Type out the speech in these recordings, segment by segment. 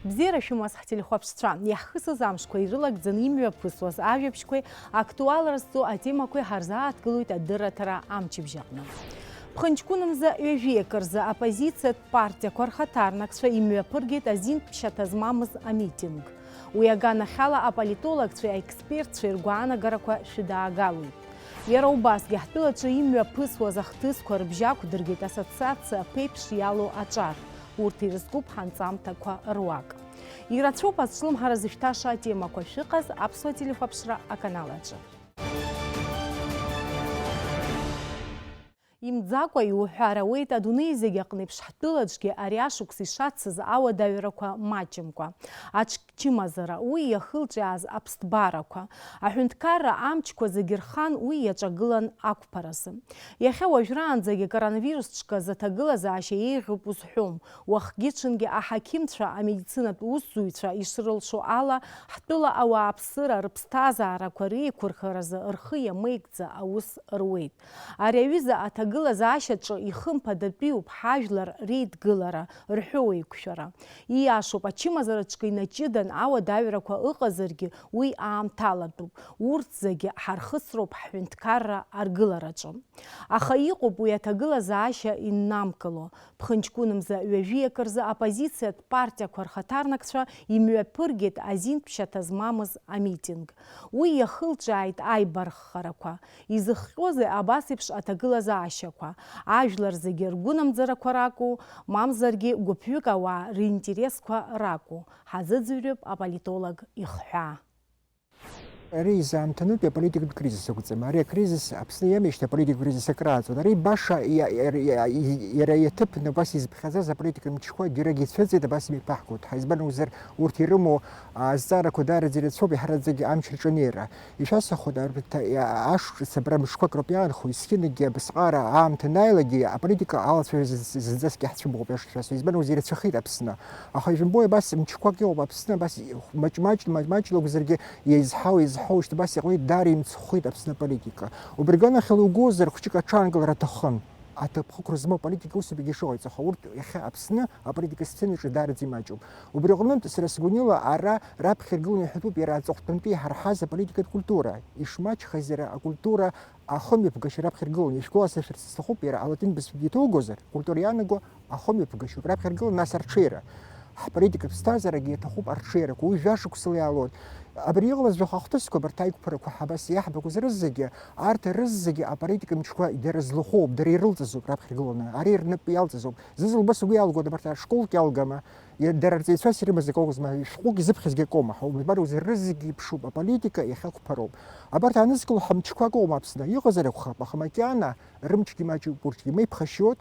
Бзера шумас ҳтелехәаԥшцәа иаҳхысыз амшқәа ирылагӡаны имҩаԥысуаз ажәабжьқәеи актуалразҵо атемақәеи ҳарзааҭгылоит адырраҭара амчыбжьаҟны. Ԥхынҷкәынымза ҩажәиак рзы апозициатә партиақәа рхаҭарнакцәа имҩаԥыргеит азинтәшьаҭа змамыз амитинг. Уи аганахьала аполитологцәеи аекспертцәеи ргәаанагарақәа шәыдаагалоит. Иара убасгьы ҳтәылаҿы имҩаԥысуаз ахҭысқәа рыбжьақәдыргеит асоциациа аԥеиԥш иалоу аҿар. Урҭ ирызкуп ҳанҵамҭақәа руак. Ирацәоуп азҿлымҳара зышәҭаша атемақәа шәыҟаз аԥсуа телехәаԥшра аканал аҿы. Имӡакәа иуҳәар ауеит адунеи зегьы аҟны еиԥш ҳтәылаҿгьы ари ашықәс ишацыз ауадаҩрақәа маҷымкәа. Аҽчымазара уи иахылҿиааз аԥсҭбарақәа. Аҳәынҭқарра амчқәа зегьы рхан уи иаҿагылан ақәԥаразы. Иахьа уажәраанӡагьы коронавирусҵәҟьа заҭагылазаашьа еиӷьуп узҳәом. Уахгьы-ҽынгьы аҳақьымцәа, амедицинатә усзуҩцәа ишрылшо ала ҳтәыла ауааԥсыра рыԥсҭазаарақәа реиқәырхаразы рхы иамеигӡа аус руеит. Ари аҩыза аҭагылазаашьаҿы ихымԥадатәиуп ҳажәлар реидгылара, рҳәоу еиқәшәара. Ииашоуп, ачымазараҿы инаҷыдан ауадаҩрақәа ыҟазаргьы уи аамҭалатәуп. Урҭ зегьы ҳархысроуп ҳҳәынҭқарра аргылараҿы. Аха иҟоуп уи аҭагылазаашьа иннамкыло. Ԥхынҷкәынымза ҩажәиак рзы апозициатә партиақәа рхаҭарнакцәа имҩаԥыргеит азинтәшьаҭа змамыз амитинг. Уи иахылҿиааит аибарххарақәа. Изыхҟьозеи абас еиԥш аҭагылазаашьақәа? Ажәлар зегьы ргәынамӡарақәа ракәу, мамзаргьы гәыԥҩык ауаа ринтересқәа ракәу? Ҳазыӡырҩып аполитолог ихҳәаа. Ари изаамҭанытәи аполитикатә кризис акәӡам. Ари акризис Аԥсны иамеижьҭеи аполитикатә кризис акрааҵуан. Ари баша иара иаҭыԥны абас изԥхьаӡаз аполитикатә мчқәа џьарагьы ицәыӡит, абас имеиԥаҳкуеит. Избан акәзар, урҭ ирымоу азҵаарақәа даараӡа ирацәоуп иҳараӡагьы амч рҿанеира. Ишәасҳәоит, ашәҵатәра мшқәак роуп иаанхо, есқьынагьы абасҟара аамҭа анааилагьы аполитика алацәажәара зынӡаск иаҳцәымӷуп иашшәасуа. Избан акәзар, ирацәахеит Аԥсны. Аха ижәымбои абас мчқәак иҟоуп Аԥсны, абас маҷ-маҷла акәзаргьы иазҳау ҳауишт бас иҟалеит даара имцхәит Аԥсны аполитика. Убри аганахьала угозар хәыҷык аҽаанкылара аҭахын. Аҭыԥхықәра змоу аполитика усуп ишыҟаиҵо, аха урҭ иахьа Аԥсны аполитика сценаҿы даараӡа имаҷуп. Убри аҟнытә сара сгәанала ара раԥхьа иргыланы иҳәатәуп иара аҵыхәтәантәи иҳарҳаз аполитикатә культура. Ишмаҷхаз иара акультура ахымҩаԥгашьа раԥхьа иргыланы. Ишәгәаласыршәарц сҭахуп иара алатин бызшәагьы иҭоугозар, культура иаанаго ахымҩаԥгашьоуп раԥхьа иргыланы, нас арҽеира. Ҳполитикатә ԥсҭазаарагьы иаҭахуп арҽеирақәа, уи жәашықәсала иаалоит. Абри иҟалаз ахҭысқәа абарҭ аиқәԥарақәа ҳабас иаҳбақәаз рызегьы, арҭ рызегьы аполитика мчқәа дара злахәуп, дара ирылҵызоуп раԥхьа иргыланы, ари рнапы иалҵызоуп. Зызылбас угәы иалгоит абарҭ ашколк иалгама, дара рҵаҩцәас ирымаз акоугазма, шәҟәык изыԥхьазгьы акоума, рызегьы иԥшуп, аполитика иахьақәԥароуп. Абарҭ анызкыло ҳамчқәак ыҟоума Аԥсны, иҟазар акәхап, аха макьана рымчгьы маҷуп, урҭгьы меиԥхашьоит,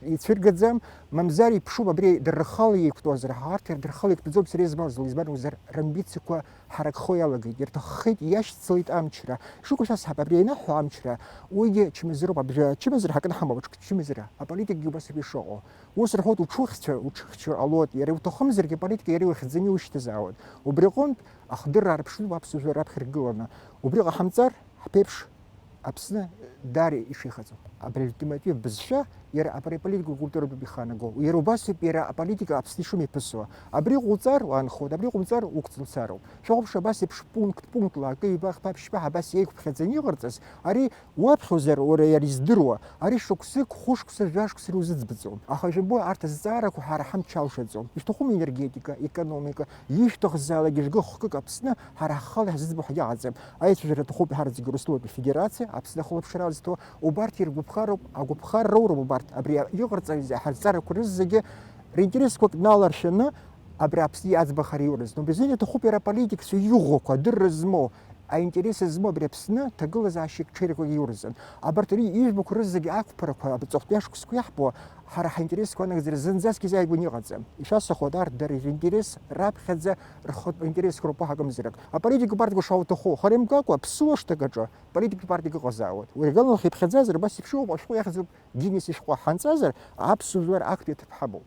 ицәыргаӡам, мамзар иԥшуп абри дырхала иеиқәтәозар, арҭ дырхала иеиқәтәаӡоуп сара измаздо, избан акәзар рамбициақәа ҳаракхо иалагеит, ирҭаххеит, иашьцылеит амчра. Шуқәа шәасҳәап, абри ианаҳҳәо амчра, уигьы чмазароуп, ачымазара ҳакны ҳамоуп, ачымазара, аполитикагьы убас ауп ишыҟоу. Ус рҳәоит уҽухьчар ҟалоит, иара иуҭахымзаргьы аполитика иара иуихьӡаны иушьҭазаауеит. Убри аҟнытә ахдырра аарԥшны аԥсуа раԥхьа иргыланы. Убри ҟаҳамҵар ҳԥеиԥш Аԥсны даара ишихаӡом. Абри ультиматив бызшәа иара аполитикатә культуратәуп иханаго. Иара убасоуп иара аполитика Аԥсны ишымеиԥысуа. Абри ҟауҵар уаанхоит, абри ҟауҵар уқәҵылцароуп. Шәаҟәыԥш абас еиԥш пунктла акы ибаӷ-ԥашьба абас иеиқәԥхьаӡаны иҟарҵаз, ари уаԥхьозар уара иара издыруа, ари шықәсык, хәышықәса, жәашықәса иузыӡбаӡом. Аха ижәымбои арҭ азҵаарақәа ҳара ҳамч алшаӡом. Ишәҭахым енергетика, экономика, ишәҭахзаалак ижгы-хкык Аԥсны ҳара ҳхала иҳзыӡбо ҳиаҟаӡам. Аицәажәара аҭахуп иҳараӡагьы Урыстәылатәи Федерациа, Аԥсны ахылаԥшра азҭо, убарҭ иргәаԥхароуп, агәаԥхара роуроуп убарҭ. Абри иҟарҵаз ҳазҵаарақәа рызегьы ринтересқәак наларшәаны абри Аԥсны аӡбахара иурыз. Убри аҭахуп иара аполитикацәа иӷәӷәақәа, адырра змоу, аинтерес змоу абри Аԥсны ҭагылазаашьак ҽеирақәак иурызын. Абарҭ ари ижәбақәа рызегьы ақәԥарақәа аҵыхәтәа ашықәсқәа иаҳбо ҳара ҳаинтересқәа анагаӡара зынӡаск изааигәаны иҟаӡам. Ишәасҳәоит, арҭ дара ринтерес раԥхьаӡа рхатә интересқәа роуп ҳакымзарак. Аполитикатә партиақәа шауҭаху, хара имкакәа аԥсуа шҭакаҿы аполитикатә партиак ыҟазаауеит. Уи аганахь иԥхьаӡазар, абас иԥшуп, ашәҟәы иахьӡуп Гиннес ишәҟәы ҳанҵазар, аԥсуа жәлар актәи аҭыԥ ҳамоуп.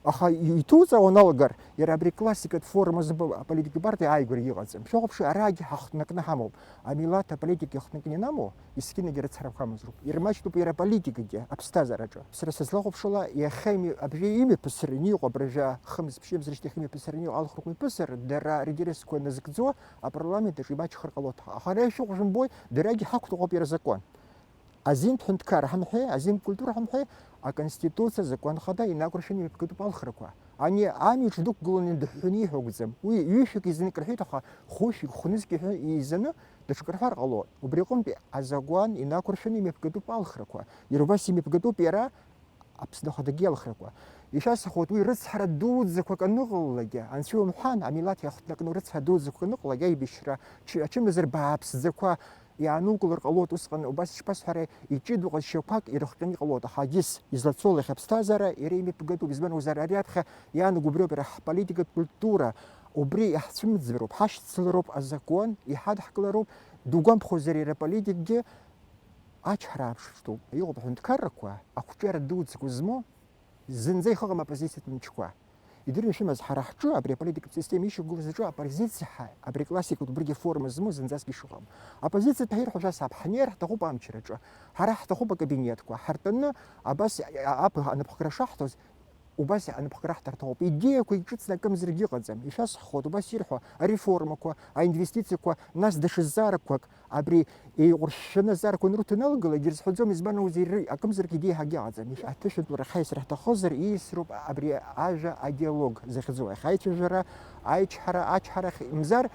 Аха итуза оналгар ярабри классика форма политики партии айгур йыгазым. Шогопшы араги хахтнакна хамов. Амилата политики хахтнакни намо искине герет сарабхамызруп. Ирмач туп яра политика ге абстазараджо. Срасазлагопшула я хайми абжи ими псрни обрежа хмс пшим зришти хми псрни алхрукми пср дара ридереско назыкзо, а парламент жибач харкалот. Ахаре шогжым бой драги хакту гопер закон. Азин тхунткар хамхе, азин культура хамхе, а конституция закон хада и накрушение кутуп алхраква. Они ами чдук глонин дхуни хогзем. Уи юшик изин крахитаха хошик хунизки изина дшкархар ало. Убриком би азагуан и накрушение мепкутуп алхраква. Ирубаси мепкутуп яра абсдахада гелхраква. И сейчас ход уи рыцхара дуд заквак ануглагя. Ансю мхан амилат яхтнак рыцха дуд заквак ануглагя и бишра. Чем назар бабс заква يعني كل القلوت أصلا وبس بس هراء يجد وقت شوكاك يرخني قلوت حاجز إزلاتول خبستازرة يريمي بقدو بزمن وزاريات خ يعني جبرو برح بوليتيكا كولتورا وبري أحسن زبروب حش تسلروب الزكون يحد حكلروب دوغام بخوزري ربوليتيك جي أشهراب شفتو يوب هند كاركوا أخوشير دود سكوزمو زنزي خغم أبزيسة منشكوا يدري شو مزحرة حجوا أبري политика системы еще говорит что оппозиция أبري классику تبرجي فورم زمو زنزاسكي شغام оппозиция تهير حجا ساب حنير تخوب أمشي رجوا هرح تخوب كابينيتكوا حرتنا أبس أب أنا بخكر شحتوز وبس أنا بخكر حترتوب إدية كوي جتنا كم زرقي قدام إيشاس خود وبس يرحوا ريفورمكوا إنفستيциكوا ناس دش الزاركوا أبري يورشنا زاركوا نروتو نلقى جرس حجوم يزبان وزير كم زرقي دي حاجة قدام إيش أتشد ورخيس رح تخزر يسرب أبري أجا أديالوج زي خزوة خايت جرا أشحرة مزار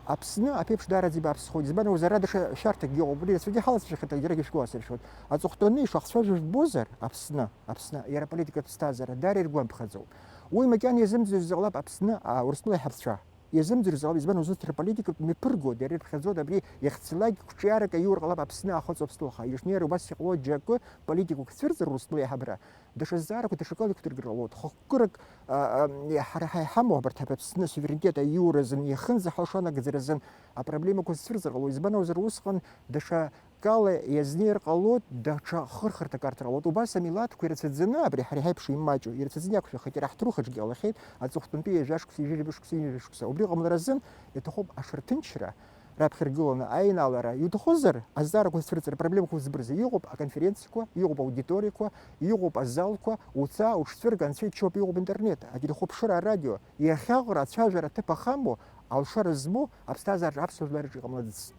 أبسنا أبيبش دارا زي بابس خود زبان وزارة دش شرطك يوم بدي سودي خلاص شخت جرقي شكوا سيرشود أتوختني شخص فاجر بوزر أبسنا يرى بوليتيكا تستازر داري رجوان بخزو ومكان يزمز الزغلاب أبسنا ورسلوا يحبسها يزمز الزغلاب يزبان وزارة البوليتيكا مبرجو داري بخزو دبري يختلاق كشيارك يور غلاب أبسنا أخذ أبسطلها يشنير وبس يقول جاكو بوليتيكا كثير رسلوا يحبرها دش الزارك وتشكالك ترجلوت خكرك حرحي حمو برتها أبسنا سوفرينتيتا يورزن يخنز حوشانا جزرزن أبرابليما كثير زغلوا يزبان وزر وسخن دش قال يزنير قالوت دشا خرخر تكارترالوت وبس ميلاد كويرتزنا أبري حري هاي بشي ماجو يرتزنيا كشي خير راح تروح تجي الله خير أتوختن بيه جاش كسي جري بش كسي جري كسي وبري غمرزن يتخوب عشر تنشرة راب خرجونا أين على يتخزر الزار كويرتزر проблема كويرتزبرزي يغوب كونفرنس كوا يغوب аудитория كوا يغوب الزال كوا وتا وشتفر كان شوب يغوب إنترنت أجد خوب شرع راديو يخاغر تشاجر تبخمو أو شرزمو أبستازر أبسط لرجع غمرز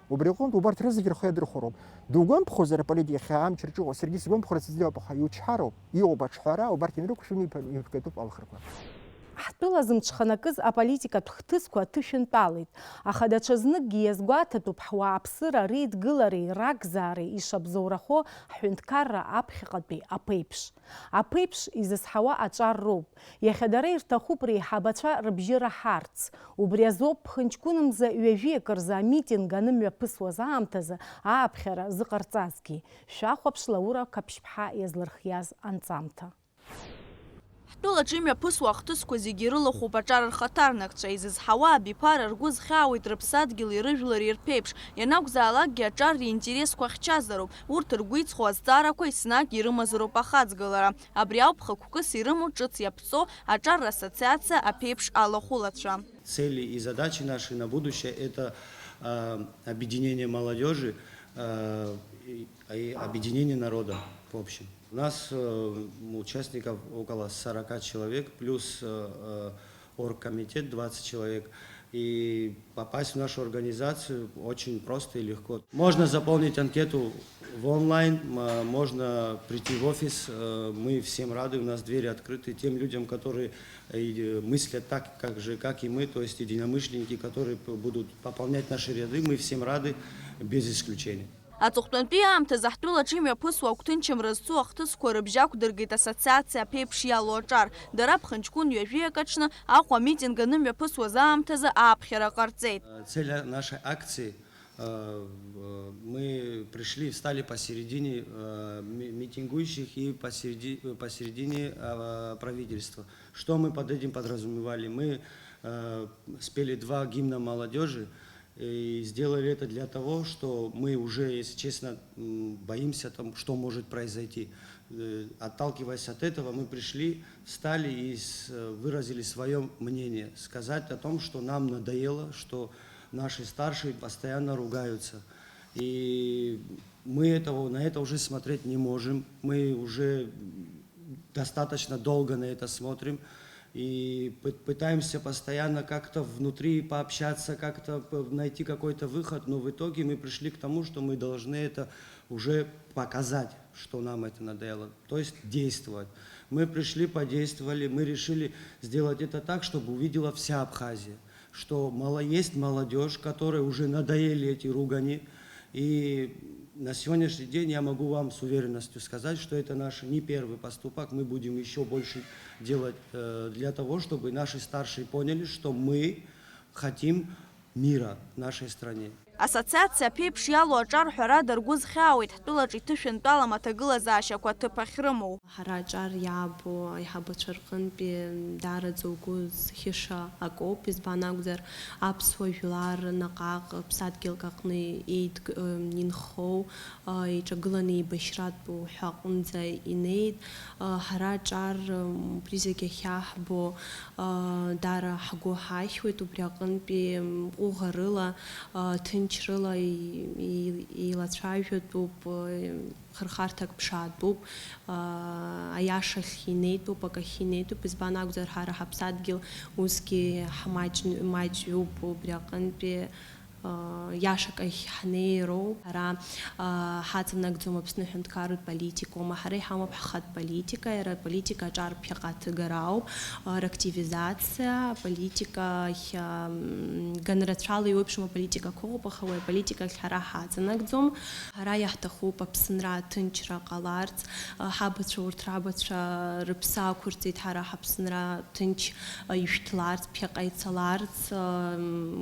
وبريقوم وبارت رزق خير خروب دوغام بخوزر بلدي خام تشرجو سرجيس غام بخرس ديو بخيو تشحرو يوبا تشحرا وبارتينروك شوني يفكتوب الخرق ҳтәылазым дшханакыз аполитикатә хҭысқәа ҭышәынтәалеит, аха даҽазныкгьы иазгәаҭатәуп ҳуааԥсыра реидгылареи ракзаареи ишабзоурахо ҳҳәынҭқарра аԥхьаҟатәи аԥеиԥш. Аԥеиԥш изызҳауа аҿар роуп. Иахьа дара ирҭахуп реиҳабацәа рыбжьы раҳарц. Убри азоуп ԥхынҷкәынамза ҩажәиак рзы амитинг анымҩаԥысуаз аамҭазы ааԥхьара зыҟарҵазгьы. Шәахәаԥш Лаура Қаԥшьԥҳа иазлырхиаз анҵамҭа. Ҳтәылаҿы имҩаԥысуа ахҭысқәа зегьы ирылахәуп аҿар рхаҭарнакцәа, изызҳауа абиԥара ргәы зхьаауеит рыԥсадгьыли рыжәлари рԥеиԥш. Ианакәзаалакгьы аҿар ринтересқәа хьчазароуп. Урҭ ргәы иҵхо азҵаарақәа еснагь ирымазароуп ахаҵгылара. Абри ауп хықәкыс ирымоу ҿыц иаԥҵо аҿар ассоциациа аԥеиԥш алахәылацәа. Цели и задачи наши на будущее – это объединение молодежи и объединение народа в общем. У нас участников около 40 человек, плюс оргкомитет 20 человек. И попасть в нашу организацию очень просто и легко. Можно заполнить анкету в онлайн, можно прийти в офис. Мы всем рады, у нас двери открыты тем людям, которые мыслят так, как и мы, то есть единомышленники, которые будут пополнять наши ряды. Мы всем рады, без исключения. Аҵыхәтәантәи аамҭазы ҳтәылаҿы имҩаԥысуа агәҭынчымра зцу ахҭысқәа рыбжьы ақәдыргеит ассоциациа аԥеиԥш иалоу аҿар. Дара ԥхынҷкәын ҩажәиак аҽны Аҟәа амитинг анымҩаԥысуаз аамҭазы ааԥхьара ҟарҵеит. Цель нашей акции мы пришли, встали посередине митингующих и посередине правительства. Что мы под этим подразумевали? Мы спели 2 гимна молодежи. И сделали это для того, что мы уже, если честно, боимся, что может произойти. отталкиваясь от этого, мы пришли, встали и выразили свое мнение, сказать о том, что нам надоело, что наши старшие постоянно ругаются. И мы на это уже смотреть не можем, мы уже достаточно долго на это смотрим. И пытаемся постоянно как-то внутри пообщаться, как-то найти какой-то выход, но в итоге мы пришли к тому, что мы должны это уже показать, что нам это надоело, то есть действовать. Мы пришли, подействовали, мы решили сделать это так, чтобы увидела вся Абхазия, что есть молодежь, которой уже надоели эти ругани, и на сегодняшний день я могу вам с уверенностью сказать, что это наш не первый поступок, мы будем еще больше делать для того, чтобы наши старшие поняли, что мы хотим мира в нашей стране. Асоциация ԥеиԥш иалоу аҿарҳәара даргәыз хьаауеит ҳтәылаҿ иҭышәынтәалам аҭагылазаашьақәа ҭыԥ ахьрымоу. Ҳара аҿар иаабо аиҳабацәа рҟынтәи даараӡа угәы зхьыша акоуп, избан акәзар аԥсуа жәлар наҟ-ааҟ ԥсадгьылк аҟны инхоу, еиҿагыланы еибашьратәу ҳәа аҟынӡа инеит. Ҳара аҿар убри зегьы ахьааҳбо даара ҳгәы ҳахьуеит, убри аҟынтәи ҟәыӷарыла, ҭынчрыла еилацәажәатәуп, хырхарҭак ԥшаатәуп, аиашахь инеитәуп, акахь инеитәуп, избан акәзар ҳара ҳаԥсадгьыл усгьы ҳмаҷҩуп, убри аҟынтәи иашакахь ҳнеироуп. Ҳара ҳаҵанакӡом Аԥсны Аҳәынҭқарратә политикума, ҳара иҳамоуп ҳхатә политика, иара аполитика аҿар ԥхьаҟа ҭыгара ауп, рактивизациа, аполитика ганрацәала иуеиԥшым аполитикақәа ыҟоуп, аха уи аполитикахь ҳара ҳаҵанакӡом. Ҳара иаҳҭахуп Аԥсынра ҭынчра ҟаларц, ҳабацәа урҭ рабацәа рыԥсы ақәырҵеит, ҳара ҳаԥсынра ҭынч ишәҭларц, ԥхьаҟа ицаларц,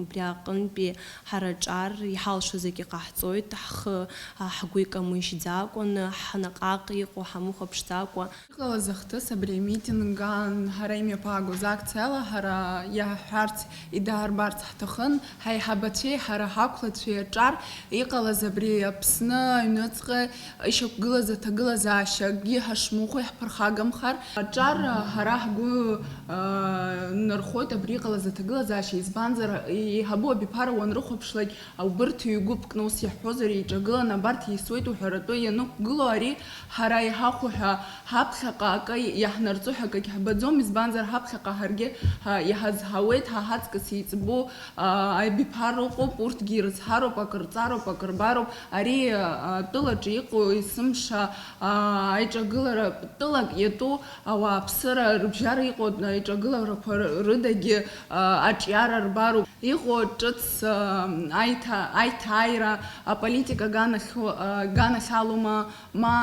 убри аҟынтәи ҳара аҿар иҳалшо зегьы ҟаҳҵоит, ҳгәы икамыжьӡакәан, ҳнаҟ-ааҟ иҟоу ҳамыхәаԥшӡакәа. Иҟалаз ахҭыс абри амитинг ҳара имҩаԥаагоз акциала ҳара иаҳҳәарц идаарбарц ҳҭахын, ҳаиҳабацәеи ҳара ҳақәлацәеи аҿар иҟалаз абри Аԥсны аҩныҵҟа ишьақәгылаз аҭагылазаашьа акгьы ҳашмыхәо иаҳԥырхагамхар, аҿар ҳара ҳгәы нархоит абри иҟалаз аҭагылазаашьа, избанзар еиҳабу абиԥара уанрыхәаԥшлак убырҭ ҩ-гәыԥк ус иаҳҳәозар еиҿагыланы абарҭ иесуеит уҳәаратәы ианықәгыло, ари ҳара иҳахәо ҳәа ҳаԥхьаҟа акы иаҳнарҵо ҳәа акагь ҳбаӡом, избанзар ҳаԥхьаҟа ҳаргьы иҳазҳауеит, ҳа ҳаҵкыс еиҵбу абиԥара ыҟоуп, урҭгьы ирыцҳароуп, акырҵароуп, акырбароуп, ари тәылаҿы иҟоу есымша аиҿагылара, тәылак иатәу ауааԥсыра рыбжьара иҟоу аиҿагыларақәа рыдагьы аҿиара рбароуп, иҟоу ҿыц аиҭааира, аполитика ганахьалоума, ма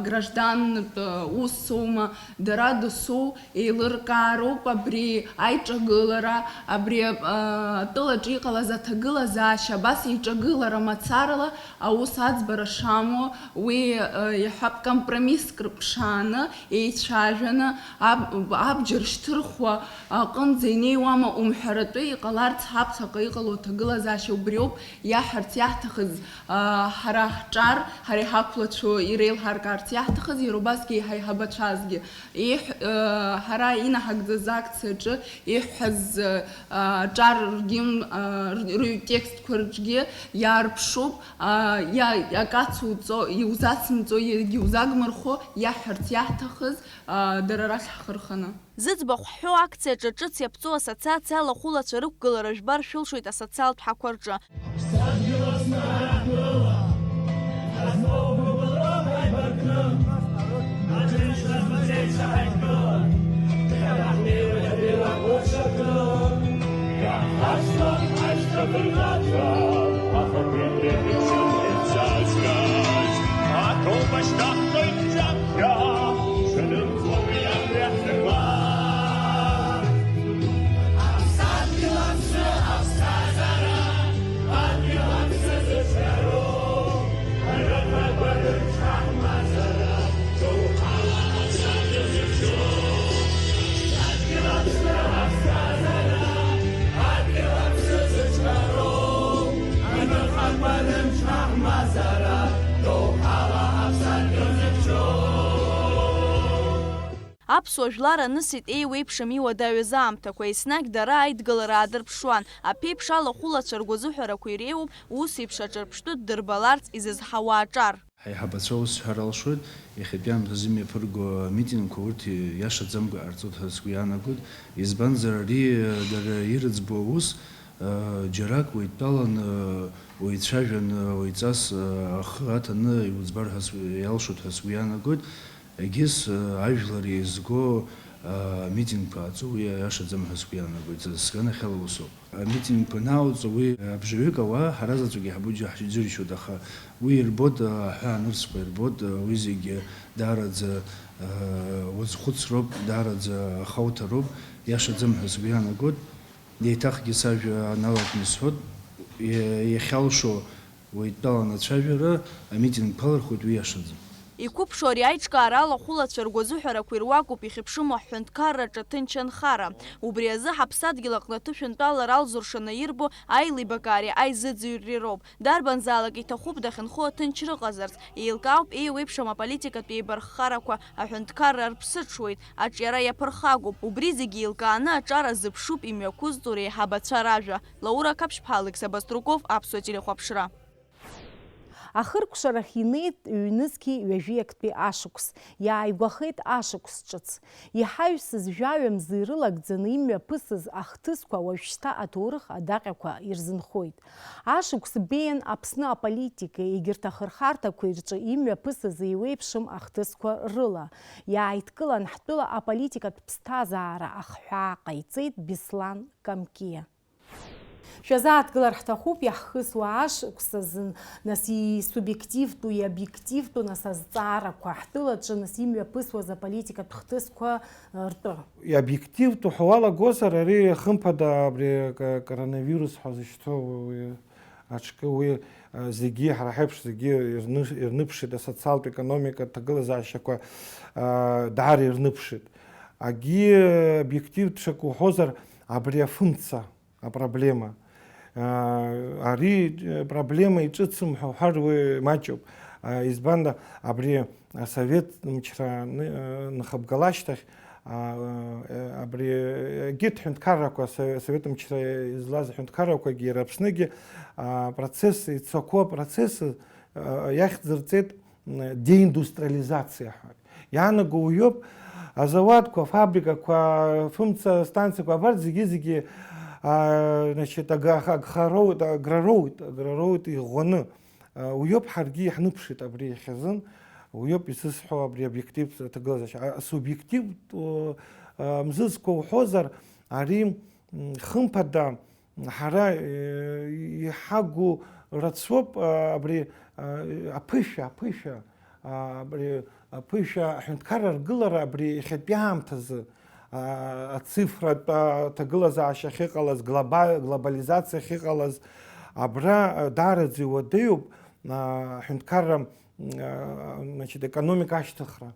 граждантә усума, дара дасу еилыркаароуп абри аиҿагылара, абри атәылаҿы иҟалаз аҭагылазаашьа, абас еиҿагылара мацарала аус аӡбара шамуа, уи иҳәап компромисск рыԥшааны, еицәажәаны, абџьар шьҭырхуа аҟынӡа инеиуама умҳәаратәы иҟаларц ҳаԥхьаҟа иҟало аҭагылазаашьа убриоуп иаҳарц иаҳҭахыз, ҳара ҳҿар, ҳара иҳақәлацәоу иреилҳаркаарц иаҳҭахыз, иара убасгьы иҳаиҳабацәазгьы. Ҳара инаҳагӡаз акциаҿы иҳәҳәаз аҿар ртекстқәа рҿгьы иаарԥшуп, акацуҵо, иузацымҵо, иузагмырхо иаҳҳәарц иаҳҭахыз дара рахь ҳхырханы. Зыӡбахә ҳҳәо акциаҿы ҿыц иаԥҵоу асоциациа алахәылацәа рықәгылара жәбар шәылшоит асоциалтә ҳәақәа рҿы. Mazara, do hala, аԥсуа жәлар анысит еиуеиԥшым иуадаҩыз аамҭақәа, еснагь дара аидгылара аадырԥшуан. Аԥеиԥш алахәылацәа ргәазыҳәарақәа иреиуоуп ус еиԥш аҿырԥштәы ддырбаларц изызҳауа аҿар. Ҳаиҳабацәа усҳәара алшоит, иахьатәи аамҭазы имҩаԥырго амитингқәа урҭ иашаӡамкәа иҟарҵоит ҳәа сгәы иаанагоит. Избанзар ари дара ирыӡбо аус џьарак уеидтәалан уеицәажәан уеиҵас ахы аҭаны иуӡбар ҳәа иалшоит ҳәа сгәы иаанагоит. Егьыс ажәлар еизго митингқәа ааҵо уи иашаӡам ҳәа сгәы иаанагоит. Сганахьала усуп. Амитингқәа анааоҵо уи абжаҩык ауаа ҳара заҵәык иаҳбо џьыршьоит, аха уи ирбоит аҳәаа анырцәқәа, ирбоит уи зегьы даараӡа уаӡхәыцроуп, даараӡа ахауҭароуп, иашаӡам ҳәа сгәы иаанагоит. Еиҭахгьы сажәа аналаркны исҳәоит, иахьалшо уеидтәалан ацәажәара амитинг ԥалархоит, уи иашаӡам. Иқәыԥшу ари аиҿкаара алахәылацәа ргәазыҳәарақәа ируакуп иахьыԥшыму ҳҳәынҭқарраҿы ҭынч анхара. Убри азы ҳаԥсадгьыл аҟны аҭышәынтәалара алзуршаны ирбо аилибакаареи аизыӡырҩреи роуп. Дарбанзаалак иҭахуп дахьынхо аҭынч рыҟазарц. Еилкаауп еиуеиԥшым аполитикатә еибарххарақәа аҳәынҭқарра рԥсыҽуеит, аҿиара иаԥырхагоуп. Убри зегьы еилкааны аҿар азыԥшуп имҩақәызҵо реиҳабацәа ражәа. Лаура Каԥшьԥҳа, Алексей Баструков, Аԥсуа телехәаԥшра. Ахыркәшарахь инеит ҩнызқьи ҩажәиактәи ашықәс. Иааигәахеит ашықәс ҿыц. Иҳаҩсыз жәаҩамзы ирылагӡаны имҩаԥысыз ахҭысқәа уажәшьҭа аҭоурых адаҟьақәа ирзынхоит. Ашықәс беиан Аԥсны аполитика егьырҭ ахырхарҭақәа ирҿы имҩаԥысыз еиуеиԥшым ахҭысқәа рыла. Иааидкылан ҳтәыла аполитикатә ԥсҭазаара ахҳәаа ҟаиҵеит Беслан Камкиа. Шәазааҭгылар ҳҭахуп иаҳхысуа ашықәс азы, нас исубиективтәу, иобиективтәу, нас азҵаарақәа ҳтәылаҿы нас имҩаԥысуаз аполитикатә хҭысқәа ртәы. Иобиективтәу ҳуалагозар ари хымԥада абри коронавирус ҳәа зышьҭоу аҿкы уи зегьы ҳара ҳаиԥш зегьы ирныԥшит, асоциалтә економикатә ҭагылазаашьақәа даара ирныԥшит. Агьи обиективтәшак уҳәозар абри афымца апроблема. Ари проблема иҿыцымҳәо уҳәар уи маҷуп. Избанда абри асовет-мчра нхыбгала ашьҭахь абри егьырҭ ҳәынҭқаррақәа, асовет-мчра излаз ҳәынҭқаррақәагьы иара Аԥсныгьы процесс ицақәоу апроцесс иахьӡырҵеит деиндустриализациа ҳәа. Иаанаго уиоуп азауадқәа, афабрикақәа, фымца станциақәа абарҭ зегьы аграроуит иӷәӷәаны. Уиоуп ҳаргьы иҳныԥшит абри иахьазын, уиоуп исызҳәо абри обиектив ҭагылазаашьа. Асубиектив мзызқәа уҳәозар, ари хымԥада ҳара иҳагу рацәоуп абри аԥышәа аҳәынҭқарра ргылара абри иахьатәи аамҭазы ацифратә ҭагылазаашьа ахьыҟалаз, глобализациа ахьыҟалаз, абра даараӡа иуадаҩуп аҳәынҭқарра економика ашьҭыхра,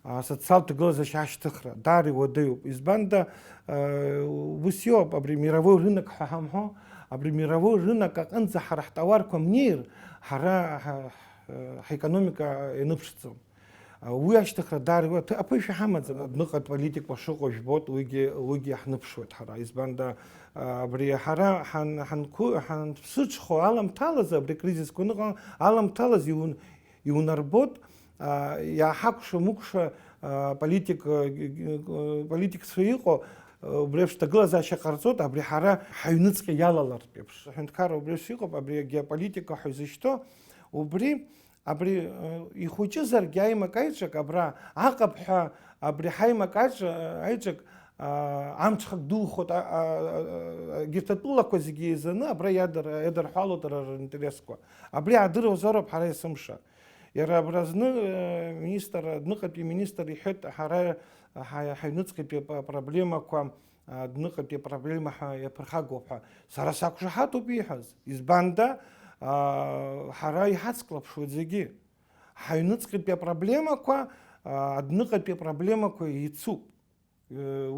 асоциалтә ҭагылазаашьа ашьҭыхра, даара иуадаҩуп. Избанда ус иоуп, абри мировой рынок ҳәа ҳамҳәо, абри мировой рынок аҟынӡа ҳара ҳтоварқәа мнеир, ҳара ҳекономика ианыԥшӡом. Уи ашьҭыхра даара аԥышәа ҳамаӡам. Адәныҟатә политикақәа шыҟоу жәбоит, уигьы иаҳныԥшуеит ҳара. Избанда абри ҳара ҳанԥсыҽхо аламҭалаз, абри кризисқәа аныҟало аламҭалаз иунарбот иааҳакәша-мыкәша политикцәа иҟоу, убри еиԥш ҭагылазаашьа ҟарҵоит, абри ҳара ҳаҩныҵҟа иалалартә еиԥш. Аҳәынҭқарра убри еиԥш иҟоуп, абри агеополитика ҳәа изышьҭоу, убри абри ихәыҷызаргьы аимак аиҿак абра аҟаԥҳәа абри ҳаимак аиҿак амҽхак духоит, егьырҭ атәылақәа зегьы еизаны абра иадырҳәалоит дара ринтересқәа. Абри аадыруазароуп ҳара есымша. Иара абразны адәныҟатәи министр иҳәеит, ҳара ҳаҩныҵҟатәи апроблемақәа адәныҟатәи апроблема ҳәа иаԥырхагоуп ҳәа. Сара сақәшаҳаҭуп ииҳәаз. Избанда ҳара иҳацклаԥшуеит зегьы. Ҳаҩныҵҟатәи апроблемақәа адәныҟатәи апроблемақәа еицуп.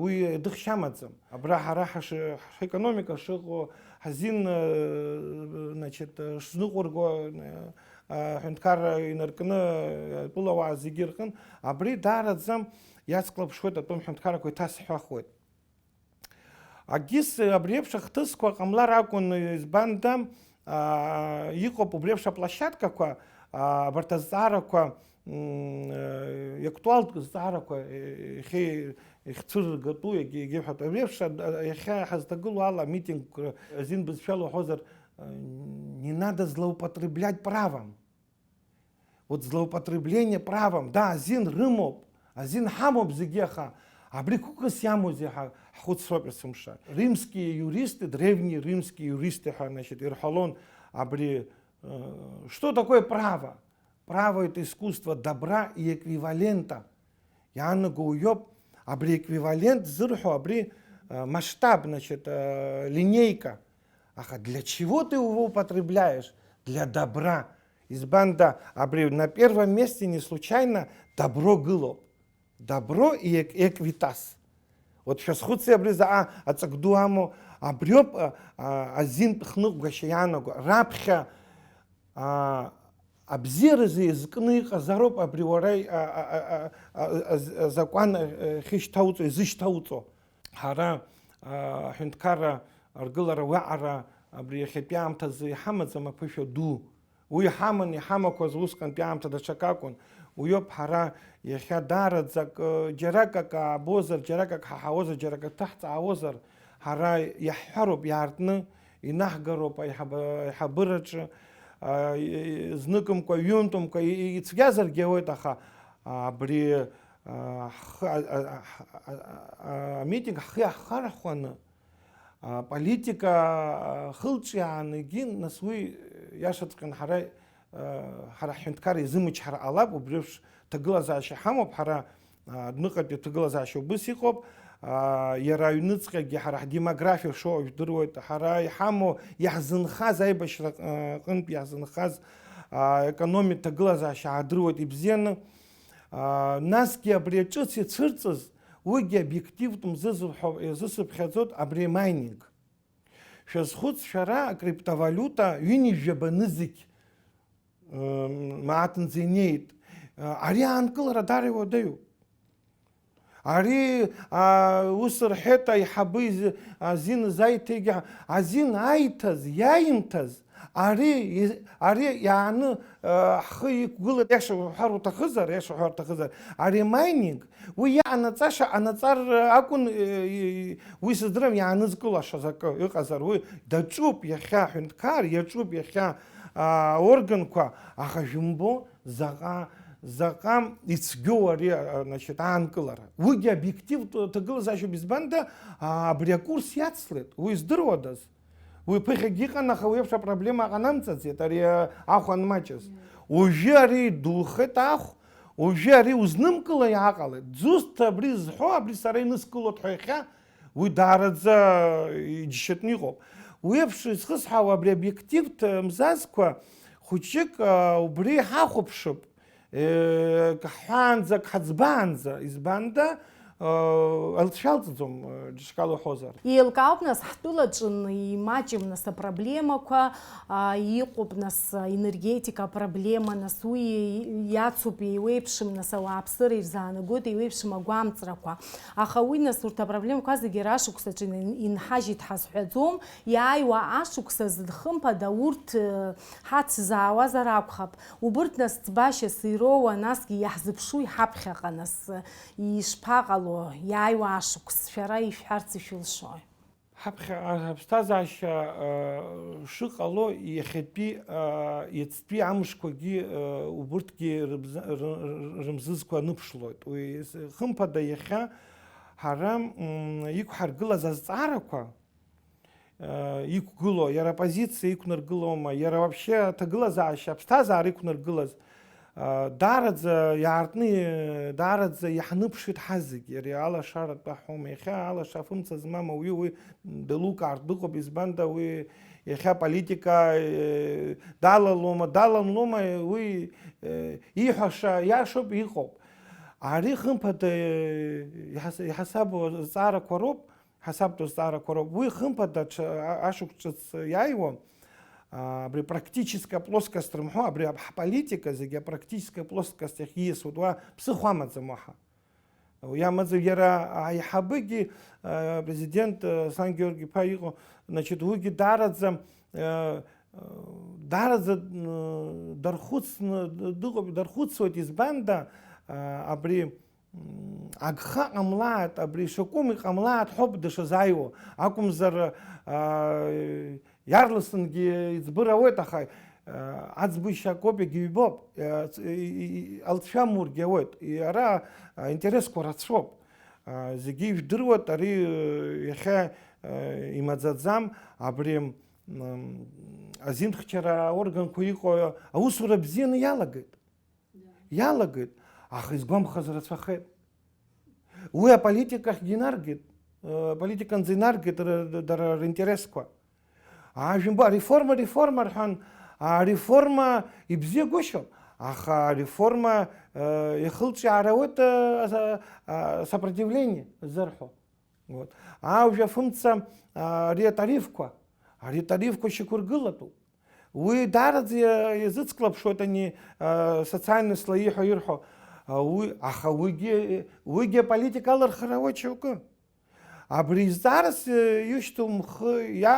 Уи дыхшьамаӡам. Абра ҳара ҳекономика шыҟоу, ҳазин шныҟәырго аҳәынҭқарра инаркны атәылауаа зегьы рҟын, абри даараӡа иацклаԥшуеит атәым ҳәынҭқаррақәа иҭасҳәахуеит. Агьыс абри еиԥш ахҭысқәа ҟамлар акәын, избанда иҟоуп убри еиԥш аплощадкақәа, абарҭ азҵаарақәа, иактуалтә зҵаарақәа ихцәыргатәу егьыҳәатәу. Абри еиԥш иахьа ҳазҭагылоу ала митинг азин бызшәала уҳәозар, не надо злоупотреблять правом. Вот злоупотребление правом, да, азин рымоуп, азин ҳамоуп зегьы, аха абри қәкыс иамоузеи ҳәа ҳхәыцроуп есымша. Римские юристы, древние римские юристы ҳәа ирҳәалон абри, что такое право? Право — это искусство добра и эквивалента. Иаанаго иоуп абри эквивалент зырҳәо абри масштаб, линейка. Аха для чего ты его употребляешь? Для добра. Избанда абри на первом месте не случайно добро гылоуп. Добро и эквитас. Вот шазхәыци абри заҟа аҵак ду амоу, абриоуп азинтә хныҟәгашьа иаанаго. Раԥхьа абзиаразы изкны иҟазароуп абри уара азакәан изышьҭауҵо. Ҳара ҳәынҭқарра аргылара уаҟара абри иахьатәи аамҭазы иҳамаӡам аԥышәа ду. Уи иҳаман иҳамақәаз усҟантәи аамҭа даҽак акәын. Уиоуп ҳара иахьа даараӡак џьарак ак аабозар, џьарак ак ҳаҳауозар, џьарак ак ҭаҳҵаауозар, ҳара иаҳҳәароуп иаартны, инаҳгароуп аиҳабыраҿы, зныкымкәа, ҩынтәымкәа ицәгьазаргьы ауеит, аха абри амитинг ҳхы иаҳхарахәаны политика хылҿиааны егьи, нас уи иашаҵәҟьан ҳара ҳҳәынҭқарра изымычҳар ҟалап, убри еиԥш ҭагылазаашьа ҳамоуп, ҳара адәныҟатәи ҭагылазаашьа убыс иҟоуп, иара аҩныҵҟагьы ҳара ҳдемографиа шоуа жәдыруеит, ҳара иҳамоу иаҳзынхаз аибашьра ҟынтә иаҳзынхаз економикатә ҭагылазаашьа аадыруеит ибзианы. Насгьы абри аҿыц ицәырҵыз уигьы обиективтә изысыԥхьаӡоит абри майнинг. Шәазхәыц шәара акриптовалиута ҩынҩажәабаны зегь мааҭынӡа инеит. Ари аанкылара даара иуадаҩуп. Ари ус рҳәеит аиҳабы азин заиҭеигьы, азин аиҭаз, иаимҭаз, ари иааны ҳхы иқәгылеит, иаша уҳәар уҭахызар, ари майнинг, уи иаанаҵаша анаҵар акәын, уи сыздырам иаанызкылашаз акы ыҟазар, уи даҿуп иахьа ҳәынҭқар, иаҿуп иахьа органқәа, аха жәымбо заҟа ицәгьоу ари аанкылара. Уигьы обиективтә ҭагылазаашьоуп, избанда абри акурс иацлеит, уи здыруадаз. Уи ԥыхьагьы иҟан, аха уи еиԥш апроблема ҟанамҵаӡеит ари ахә анмаҷыз. Уажәы ари духеит ахә, уажәы ари узнымкыла иааҟалеит. Ӡусҭ абри зҳәо, абри сара иныскылоит ҳәа иахьа, уи даараӡа иџьшьатәны иҟоуп. Уи еиԥш изхысҳауа абри обиективтә мзазқәа хәыҷык убри ҳахәаԥшып, ҳҳәаанӡа, ҳаӡбаанӡа, избанда алҵшәалҵӡом џьышкала уҳәозар. Еилкаауп нас ҳтәылаҿы имаҷым нас апроблемақәа, иҟоуп нас энергетика апроблема, нас уи иацуп еиуеиԥшым нас ауааԥсыра ирзаанагоит еиуеиԥшым агәамҵрақәа. Аха уи нас урҭ апроблемақәа зегьы рашықәсаҿы инҳажьит ҳазҳәаӡом, иааиуа ашықәса зыдхымԥада урҭ ҳацзаауазар акәхап. Убырҭ нас ӡбашьас ироуа, насгьы иаҳзыԥшу иҳаԥхьаҟа нас ишԥаҟало иааиуа ашықәс, шәара ишәҳәарц ишәылшои? Ҳаԥсҭазаашьа шыҟало иахьатәи иацтәи амшқәагьы убырҭгьы рымзызқәа аныԥшлоит. Уи хымԥада иахьа ҳара иқәҳаргылаз азҵаарақәа иқәгыло, иара апозициа иқәнаргылома, иара вообще аҭагылазаашьа аԥсҭазаара иқәнаргылаз даараӡа иаартны, даараӡа иаҳныԥшит ҳазегьы. Ари алашаратә аҳәома, иахьа алаша афымца змам ауаҩы уи далукаартә дыҟоуп, избанда уи иахьа политика даланлома, уи иҳәаша иашоуп, иҟоуп. Ари хымԥада иҳасабу азҵаарақәа роуп, уи хымԥада ашықәс ҿыц иааиуа, абри практическая плоскость рымҳәо, абри ҳполитика зегьы апрактическая плоскость ахь ииасуеит, уа ԥсыхәа амаӡам уаҳа. Ямазу яра айхабыги президент Сан Георгий Паиго, значит, уги дарадза дархуцвот из банда абри агха амлат абри шокуми амлат хоб дешазайо акумзар ярлысынги избыравой Ацбыща копи гибоб, алтшамур геот, и ара интерес корацоп. Зигив дрот, ари яха имадзадзам, абрем азинхчара орган куико, аусура бзин ялагает. Ялагает, ах изгом хазрацахет. Уя политиках гинаргит, политикан зинаргит, дар интересква. А жимба реформа архан. А реформа и бзе гошо, аха реформа ехылчи аравот сопротивление зархо. Вот. А уже функция ретарифка, а ретарифка щекургылату. Вы дарадзе язык склап, что это не социальные слои хаирхо. Аха вы политика алархаравочевка. А бриздарс я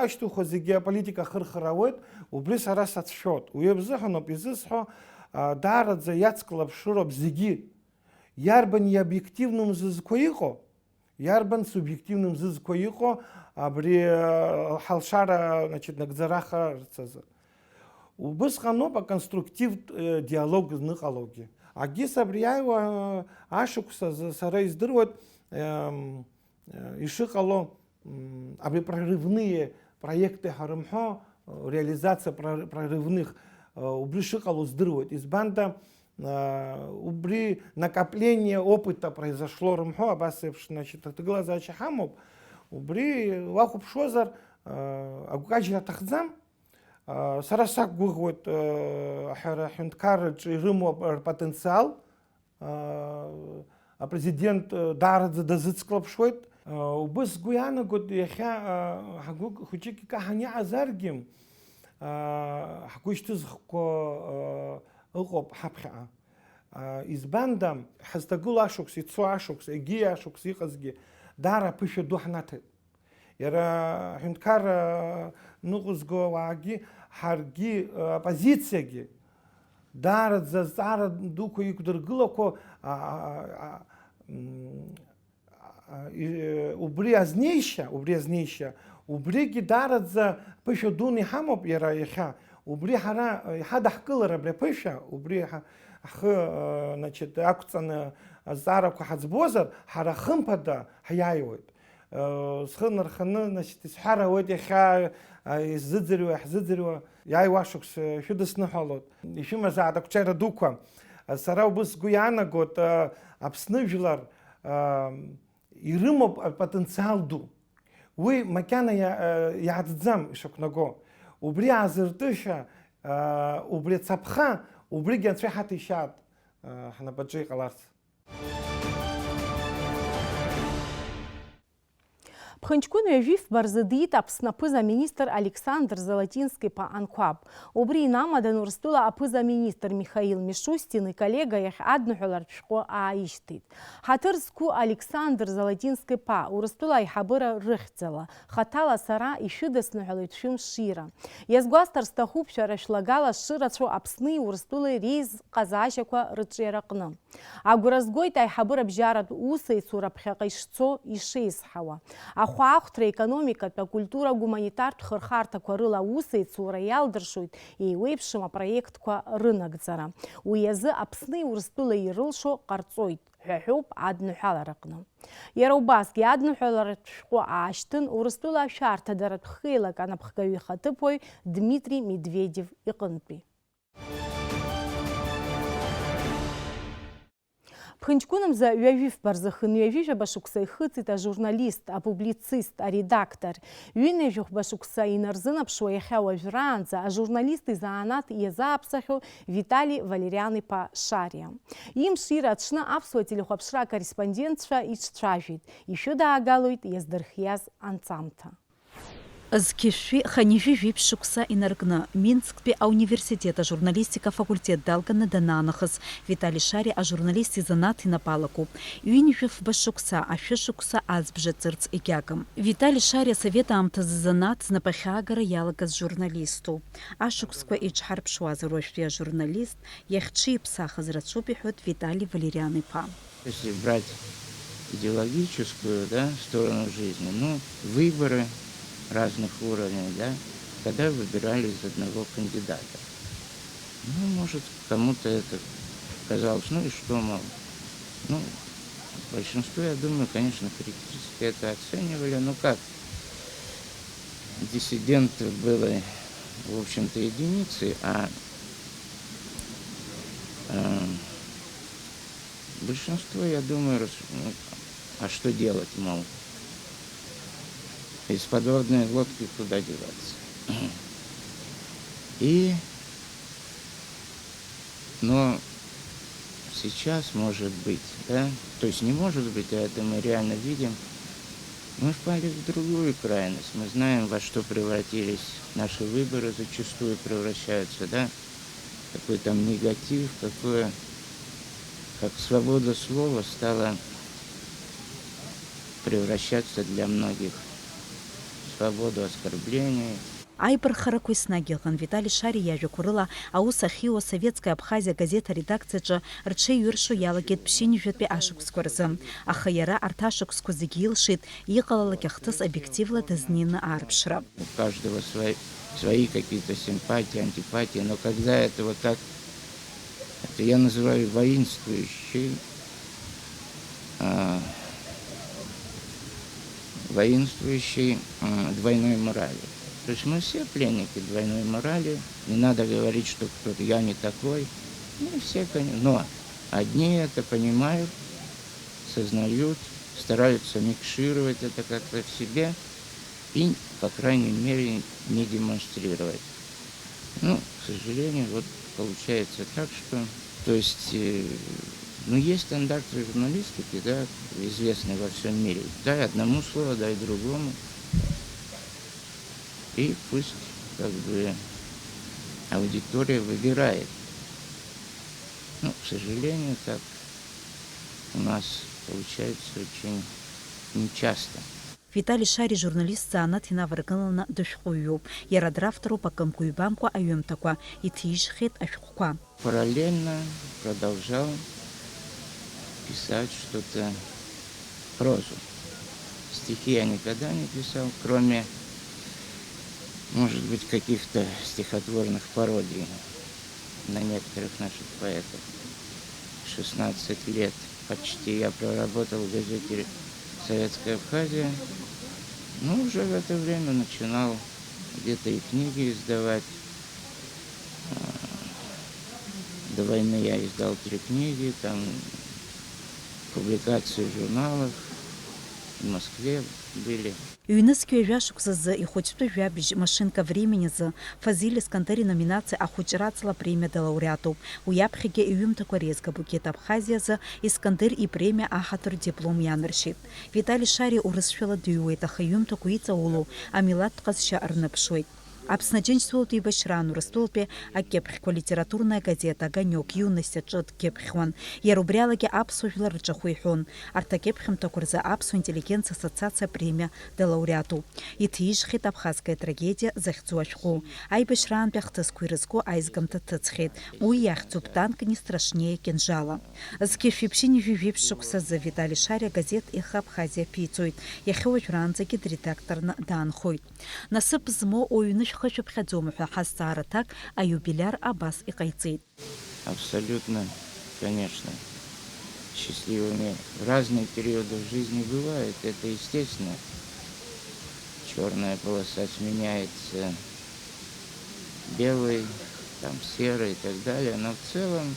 что хози геополитика хырхаравот, убрис арас отсчет. Уебзахано пизисхо дарадзе яцклап шуроп зиги. Ярбан и объективным зызкоихо, ярбан субъективным зызкоихо, а бри халшара, значит, нагзараха рцаза. Убысхано по конструктив диалог с нахологи. А гиса брияева ашукса сарай сдырвот ишикало абри прорывные проекты харымхо, реализация прорывных убри шикало сдырвот из банда убри накопление опыта произошло рымхо абасев, значит, это глаза чахамов убри вахуб шозар агукаджи тахзам сарасак гугот хюнткар рымо потенциал а президент дарадзе дазыцклапшойт убыс гуяна год яха хучики каханя азаргим хакуштыз ко окоп хапха из бандам хастагул ашукс ицу ашукс эги ашукс ихазги дара пыше духнат яра хюнткар нугузго ваги харги оппозицияги дарадзе зара дуку икдыргылоко убри азнейша, убриги дарадзе пыше дуни хамоп яра яха, убри хара хадахкылара бре пыша, убри значит акцана зараку хазбозар хара хымпада хаяйвот. Схынар ханы, значит, схара вот яха зыдзерва яй вашукс шудасны халот. Еще мазада кучера дука. Сарау бус гуяна год обснывжилар ирымо потенциал ду. Вы макяна ядзам шокнаго. Убри азыртыша, убри цапха, убри генцвехаты шат. Ханабаджи каларс. Пхынчкун Вежив барзадит апснапыза министр Александр Золотинский по Анкваб. Убри намадан урстула апыза министр Михаил Мишустин и коллега их аднухулар пшко аиштит. Хатырску Александр Золотинский по урстула и хабыра рыхцела. Хатала сара и шидеснухулит шим шира. Язгуастар стахуб шарашлагала ширацу апсны урстулы рейз казашаква рычеракна. А гуразгой тай хабыра бжарат усы и сурапхякайшцо и шейсхава. Ахуахтра экономиката, культура гуманитарт хырхартақәа рыла аусеицура иалдыршоит еиуеиԥшым апроектқәа рынагӡара. Уи азы Аԥсны Урыстәыла ирылшо ҟарҵоит ҳәа адныҳәалараҟны. Иара убасгьы адныҳәаларатә шәҟәы аашьҭын Урыстәыла ашәарҭадаратә хеилак анапхгаҩ ихаҭыԥуаҩ Дмитрий Медведев иҟынтәи. Пхынчкунымза Ҩажәиф барзыхын Ҩажәиф башықәса ихыҵит ажурналист, апублицист, аредактор. Ҩынҩажәих башықәса инарзынаԥшуа иахьа уажәраанӡа ажурналист изаанат иазааԥсахьоу Виталий Валериан-иԥа Шариа. Имш ира аҽны аԥсуа телехәаԥшра акорреспондентцәа иҿцәажәеит, ишәыдаагалоит иаздырхиаз анҵамҭа. Зкишви ханижи випшукса инаргна Минскпи университета журналистика факультет далгана дананахас Виталий Шари а журналисти занат и напалаку. Юнижев башукса а шушукса азбже цирц игягам. Виталий Шари совета амтаз занат знапахагара ялагас журналисту. Ашуксква ичхарпшуа зарошвия журналист яхчи псаха зрацупихот Виталий Валерьян-Па. Если брать идеологическую, да, сторону жизни, ну, выборы разных уровней, да, когда выбирали из одного кандидата. Ну, может, кому-то это казалось, ну и что, мол. Ну, большинство, я думаю, конечно, критически это оценивали, но как? Диссидентов было, в общем-то, единицы, а большинство, я думаю, ну, а что делать, мол? Из подводной лодки куда деваться. Но сейчас, может быть, да, то есть не может быть, а это мы реально видим, мы впали в другую крайность. Мы знаем, во что превратились наши выборы, зачастую превращаются, да, какой там негатив, какое, как свобода слова стала превращаться для многих в свободу оскорблений. Айбар Харакуйсна Гилган Виталий Шари яжу курыла аус Ахио Советская Абхазия газета редакция рче юршу ялагет пшини жветпе ашукскорзы. Ахаяра арташукску зигилшит икалала кяхтыс объективла тезнина арбшра. У каждого свои какие-то симпатии, антипатии, но когда это вот так, это я называю воинствующей двойной морали. То есть мы все пленники двойной морали. Не надо говорить, что кто-то я не такой. Ну, все, конечно. Но одни это понимают, сознают, стараются микшировать это как-то в себе и, по крайней мере, не демонстрировать. Ну, к сожалению, вот получается так, что... То есть, ну, есть стандарты журналистики, да, известные во всем мире. Дай одному слово, дай другому. И пусть, как бы, аудитория выбирает. Ну, к сожалению, так у нас получается очень нечасто. Виталий Шари журналист занат хина варганана душхую. Ярадрафтеру по камкуйбанку аюмтаква и тишхит ашхуква. Параллельно продолжал писать что-то, прозу. Стихи я никогда не писал, кроме, может быть, каких-то стихотворных пародий на некоторых наших поэтов. 16 лет почти я проработал в газете «Советская Абхазия». Ну, уже в это время начинал где-то и книги издавать. До войны я издал 3 книги, там публикации в журналах, в Москве были. Юнеские вяшукса за и хоть что вябич машинка времени за Фазиль Искандери номинация охучрацла премия де лауреату. У япхиге и юм такой резко букет Абхазия за Искандер и премия ахатор диплом янершит. Виталий Шари урысшвела дюэта хаюм такуица улу, а милат тқазша арнапшует. Абснадженчествовал и башрану растолпе, а кепхко литературная газета «Огонек», юность отчет кепхван. Я рубрялаги абсуфила рычахуйхон. Арта кепхем такурза абсу интеллигенция ассоциация премия де лауреату. И тишхит абхазская трагедия захцуашху. Ай башран бяхтаскуй рызку айзгамта тацхит. Уй яхцуп танк не страшнее кинжала. Скифипшини вивипшукса за Виталий Шаря газет их Абхазия пицует. Яхевич ранзаки редакторна данхует. Насып змо ойныш хочу приходить хастара так, а юбиляр Аббас и Кайцит. Абсолютно, конечно, счастливыми в разные периоды в жизни бывает. Это естественно. Черная полоса сменяется белой, там серой и так далее. Но в целом,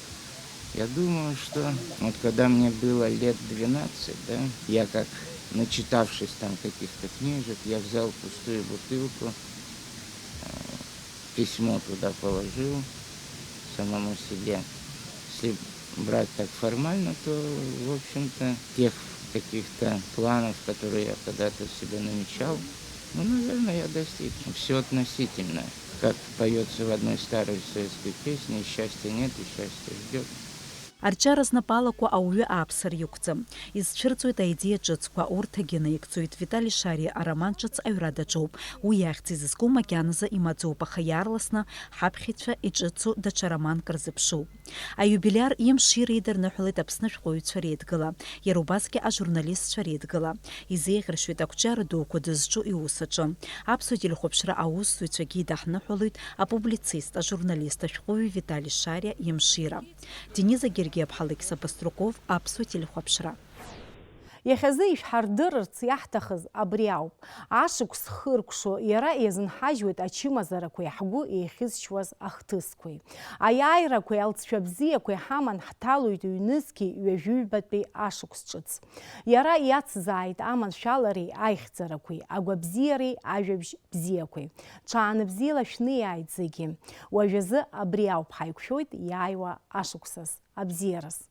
я думаю, что вот когда мне было лет 12, да, я как начитавшись там каких-то книжек, я взял пустую бутылку, письмо туда положил самому себе. Если брать так формально, то, в общем-то, тех каких-то планов, которые я когда-то себе намечал, Ну, наверное, я достиг. Все относительно. Как поется в одной старой советской песне, счастья нет и счастье ждет. Арчара знапалақәа ауаҩы ааԥсара иқәӡам. Изцәырҵуеит аидеиа ҿыцқәа, урҭгьы наигӡоит. Витали Шари ароман ҿыц аҩра даҿоуп. Уи иахьӡ изызку макьаназы имаӡоуп, аха иаарласны ҳаԥхьаҩцәа иҿыцу даҽа романк рзыԥшуп. Аиубилиар имш иреидырныҳәалеит Аԥсны ашәҟәыҩҩцәа реидгыла. Иара убасгьы ажурналистцәа реидгыла. Изеиӷьаршьоит ақәҿиара дуқәа дызҿу иус аҿы. Аԥсуа телехәаԥшра аусзуҩцәагьы идаҳныҳәалоит апублицист, ажурналист, ашәҟәыҩҩы Витали Шариа имшира. Дениза Гергиев, Алексей Паструков, аԥсуа телехәаԥшра. Иахьазы ишәҳардырырц иаҳҭахыз абри ауп. Ашықәс хыркәшо иара иазынҳажьуеит ачымазарақәеи ҳгәы еихьызшьуаз ахҭысқәеи. Аиааирақәеи алҵшәа бзиақәеи ҳаман ҳҭалоит ҩнызқьи ҩажәыҩбатәи ашықәс ҿыц. Иара иацзааит аманшәалареи аихьӡарақәеи, агәабзиареи ажәабжь бзиақәеи. Ҽааны бзиала шәниааит зегьы. Уажәазы абри ауп ҳаиқәшәоит иааиуа ашықәсаз абзиараз.